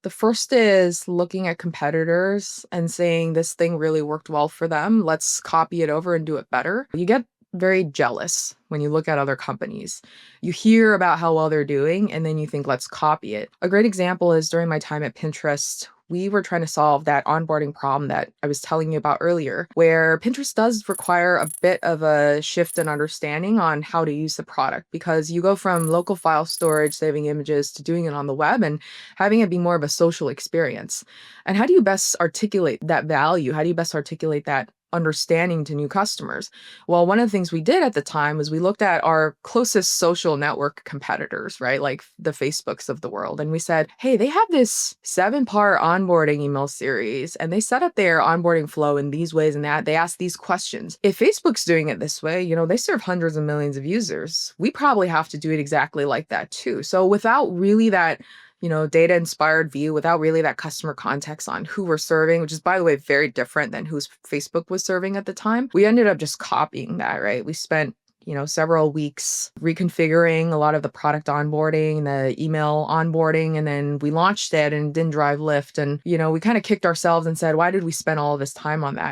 The first is looking at competitors and saying this thing really worked well for them. Let's copy it over and do it better. You get very jealous when you look at other companies. You hear about how well they're doing and then you think, let's copy it. A great example is during my time at Pinterest, we were trying to solve that onboarding problem that I was telling you about earlier, where Pinterest does require a bit of a shift in understanding on how to use the product because you go from local file storage, saving images, to doing it on the web and having it be more of a social experience. And how do you best articulate that value? How do you best articulate that understanding to new customers? Well, one of the things we did at the time was we looked at our closest social network competitors, right? Like the Facebooks of the world. And we said, hey, they have this 7-part onboarding email series and they set up their onboarding flow in these ways and that. They ask these questions. If Facebook's doing it this way, they serve hundreds of millions of users. We probably have to do it exactly like that too. So without really that data inspired view without really that customer context on who we're serving, which is, by the way, very different than who Facebook was serving at the time. We ended up just copying that, right? We spent several weeks reconfiguring a lot of the product onboarding, the email onboarding, and then we launched it and didn't drive lift. And, we kind of kicked ourselves and said, why did we spend all of this time on that?